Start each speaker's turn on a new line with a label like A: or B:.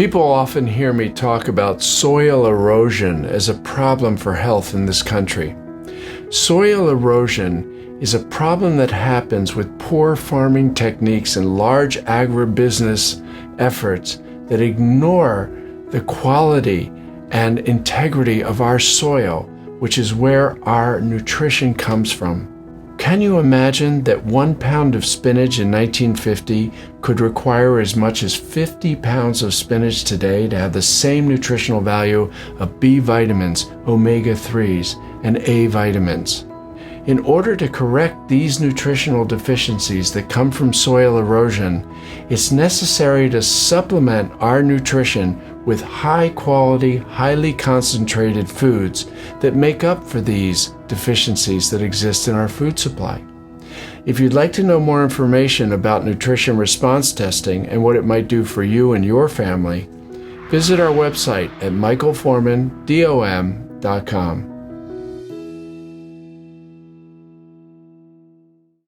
A: People often hear me talk about soil erosion as a problem for health in this country. Soil erosion is a problem that happens with poor farming techniques and large agribusiness efforts that ignore the quality and integrity of our soil, which is where our nutrition comes from. Can you imagine that 1 pound of spinach in 1950 could require as much as 50 pounds of spinach today to have the same nutritional value of B vitamins, omega-3s, and A vitamins? In order to correct these nutritional deficiencies that come from soil erosion, it's necessary to supplement our nutrition with high-quality, highly concentrated foods that make up for these deficiencies that exist in our food supply. If you'd like to know more information about nutrition response testing and what it might do for you and your family, visit our website at michaelformandom.com.